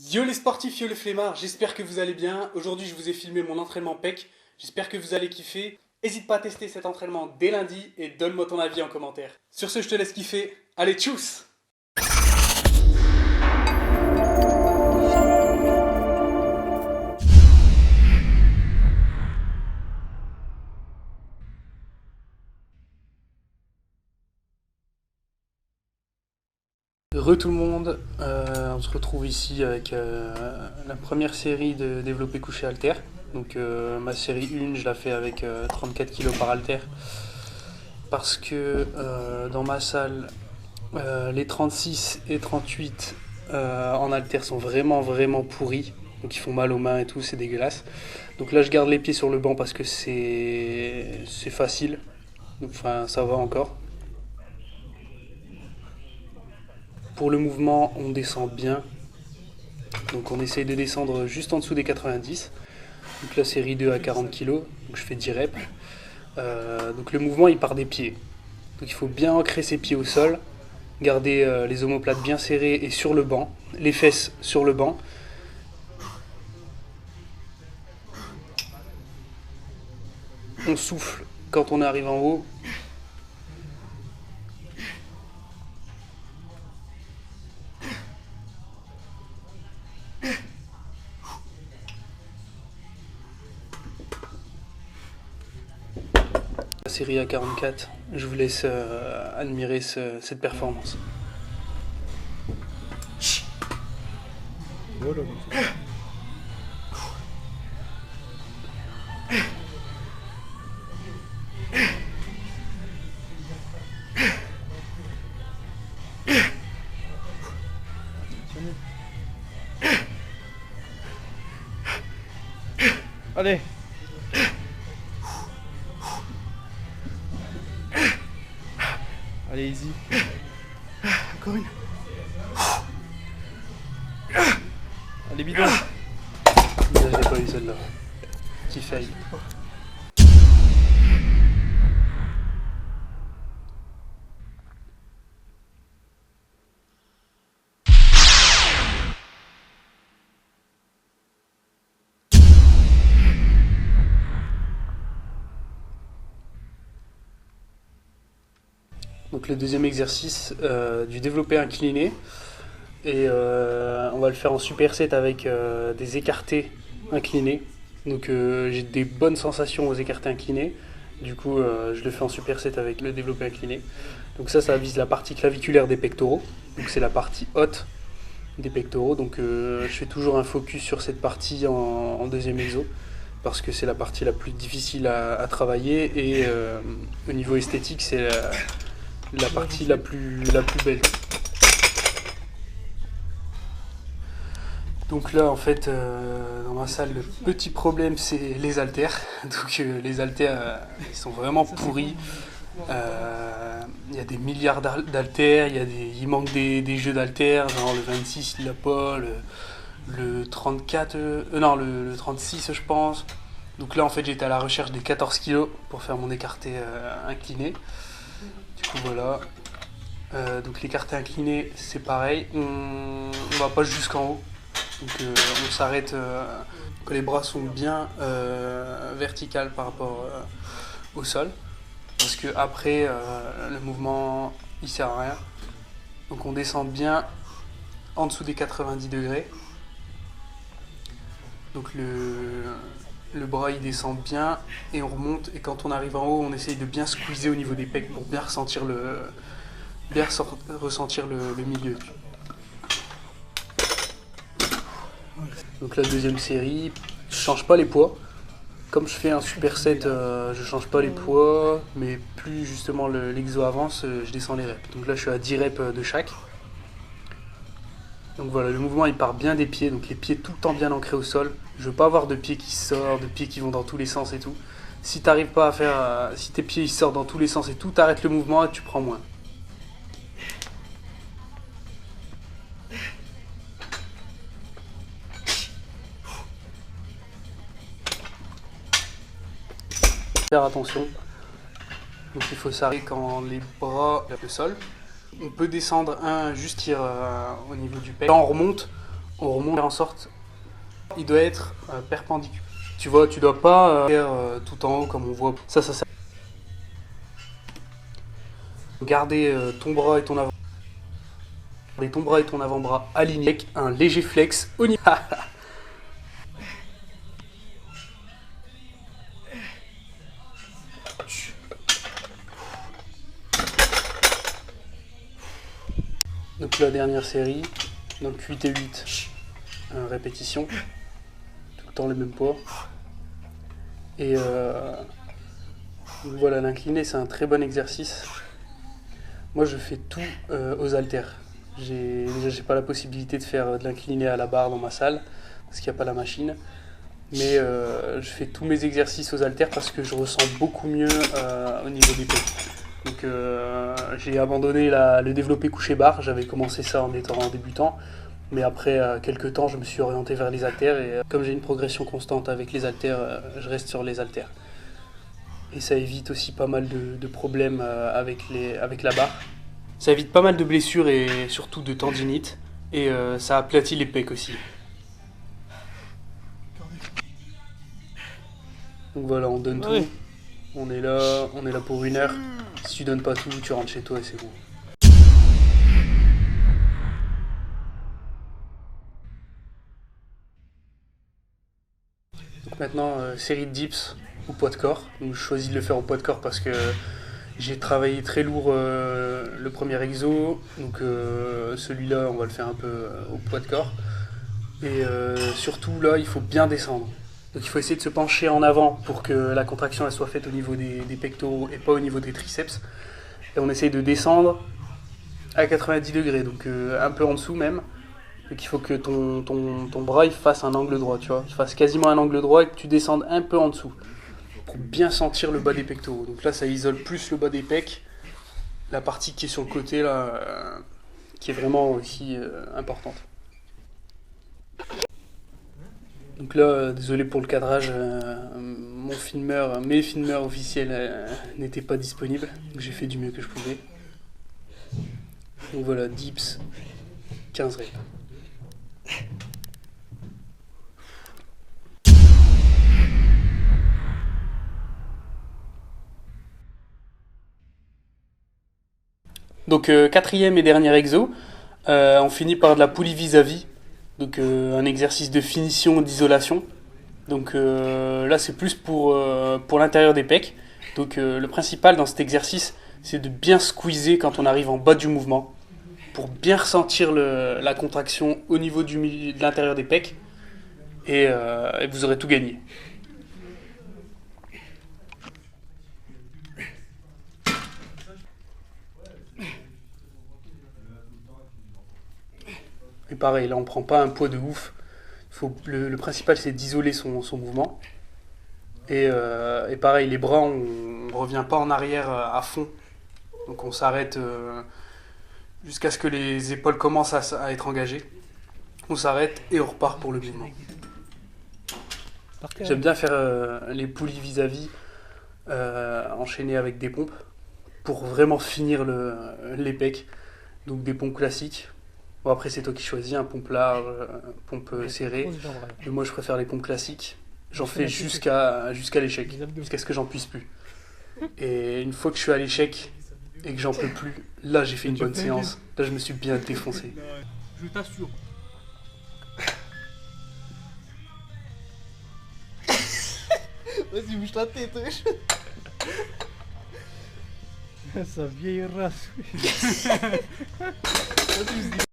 Yo les sportifs, yo les flemmards, j'espère que vous allez bien. Aujourd'hui je vous ai filmé mon entraînement PEC, j'espère que vous allez kiffer. N'hésite pas à tester cet entraînement dès lundi et donne-moi ton avis en commentaire. Sur ce je te laisse kiffer, allez tchuss. Re tout le monde, on se retrouve ici avec la première série de développé couché halter. Donc ma série 1 je la fais avec 34 kg par halter. Parce que dans ma salle, les 36 et 38 en halter sont vraiment pourris. Donc ils font mal aux mains et tout, c'est dégueulasse. Donc là je garde les pieds sur le banc parce que c'est facile. Donc, enfin ça va encore. Pour le mouvement, on descend bien. Donc on essaye de descendre juste en dessous des 90. Donc la série 2 à 40 kg. Donc je fais 10 reps. Donc le mouvement il part des pieds. Donc il faut bien ancrer ses pieds au sol. Garder les omoplates bien serrées et sur le banc. Les fesses sur le banc. On souffle quand on arrive en haut. La série A44, je vous laisse admirer cette performance. Voilà. Allez. Allez, easy. Encore une. Allez, bidon. Je l'ai pas eu celle-là. Qui faille. Donc le deuxième exercice du développé incliné. Et on va le faire en superset avec des écartés inclinés. Donc j'ai des bonnes sensations aux écartés inclinés. Du coup je le fais en superset avec le développé incliné. Donc ça vise la partie claviculaire des pectoraux. Donc c'est la partie haute des pectoraux. Donc je fais toujours un focus sur cette partie en deuxième exo. Parce que c'est la partie la plus difficile à travailler. Et au niveau esthétique c'est la partie la plus belle. Donc là en fait dans ma salle le petit problème c'est les haltères. Donc les haltères ils sont vraiment pourris. Il y a des milliards d'haltères, il manque des jeux d'haltères, genre le 26 il l'a pas, le 34, non le 36 je pense. Donc là en fait j'étais à la recherche des 14 kg pour faire mon écarté incliné. Du coup voilà. Donc l'écarté incliné c'est pareil, on va pas jusqu'en haut. Donc on s'arrête quand les bras sont bien verticales par rapport au sol. Parce que après le mouvement il sert à rien. Donc on descend bien en dessous des 90 degrés. Donc le bras il descend bien et on remonte, et quand on arrive en haut on essaye de bien squeezer au niveau des pecs pour bien ressentir le milieu. Donc la deuxième série, je change pas les poids. Comme je fais un superset, je change pas les poids, mais plus justement l'exo avance, je descends les reps. Donc là je suis à 10 reps de chaque. Donc voilà, le mouvement il part bien des pieds, donc les pieds tout le temps bien ancrés au sol. Je veux pas avoir de pieds qui sortent, de pieds qui vont dans tous les sens et tout. Si t'arrives pas à faire, si tes pieds ils sortent dans tous les sens et tout, t'arrêtes le mouvement et tu prends moins. Faire attention. Donc il faut s'arrêter quand les bras le sol. On peut descendre juste au niveau du pec. Là on remonte, on remonte faire en sorte, il doit être perpendiculaire. Tu vois, tu dois pas faire tout en haut comme on voit. Ça. Garder ton bras et ton avant. Garder ton bras et ton avant-bras alignés avec un léger flex au niveau. Donc la dernière série, donc 8 et 8 répétitions, tout le temps les mêmes poids. Et donc voilà, l'incliné c'est un très bon exercice. Moi je fais tout aux haltères. Déjà j'ai pas la possibilité de faire de l'incliné à la barre dans ma salle, parce qu'il n'y a pas la machine. Mais je fais tous mes exercices aux haltères parce que je ressens beaucoup mieux au niveau des pecs. Donc j'ai abandonné le développé couché barre, j'avais commencé ça en étant débutant, mais après quelques temps je me suis orienté vers les haltères et comme j'ai une progression constante avec les haltères, je reste sur les haltères. Et ça évite aussi pas mal de problèmes avec la barre. Ça évite pas mal de blessures et surtout de tendinite et ça aplatit les pecs aussi. Donc voilà, on donne tout. On est là pour 1 heure. Si tu donnes pas tout, tu rentres chez toi et c'est bon. Donc maintenant, série de dips au poids de corps. Donc je choisis de le faire au poids de corps parce que j'ai travaillé très lourd le premier exo. Donc celui-là, on va le faire un peu au poids de corps. Et surtout là, il faut bien descendre. Donc il faut essayer de se pencher en avant pour que la contraction elle soit faite au niveau des pectoraux et pas au niveau des triceps. Et on essaye de descendre à 90 degrés, donc un peu en dessous même. Donc il faut que ton bras il fasse un angle droit, tu vois. Il fasse quasiment un angle droit et que tu descendes un peu en dessous pour bien sentir le bas des pectoraux. Donc là ça isole plus le bas des pecs, la partie qui est sur le côté là, qui est vraiment aussi importante. Donc là, désolé pour le cadrage, mes filmeurs officiels n'étaient pas disponibles, donc j'ai fait du mieux que je pouvais. Donc voilà, dips, 15 reps. Donc 4e et dernier exo, on finit par de la poulie vis-à-vis. Donc un exercice de finition d'isolation. Donc là c'est plus pour l'intérieur des pecs. Donc le principal dans cet exercice c'est de bien squeezer quand on arrive en bas du mouvement pour bien ressentir la contraction au niveau de l'intérieur des pecs et vous aurez tout gagné. Et pareil, là on prend pas un poids de ouf. Le principal c'est d'isoler son mouvement. Et pareil, les bras, on revient pas en arrière à fond. Donc on s'arrête jusqu'à ce que les épaules commencent à être engagées. On s'arrête et on repart pour le mouvement. J'aime bien faire les poulies vis-à-vis enchaînées avec des pompes pour vraiment finir les pecs. Donc des pompes classiques. Bon, après c'est toi qui choisis, un pompe large, pompe serrée. Mais moi je préfère les pompes classiques. J'en fais jusqu'à l'échec, jusqu'à ce que j'en puisse plus. Et une fois que je suis à l'échec et que j'en peux plus, là j'ai fait une bonne séance. Là je me suis bien défoncé. Je t'assure. Vas-y, bouge ta tête, wesh. Sa vieille race. Vas-y,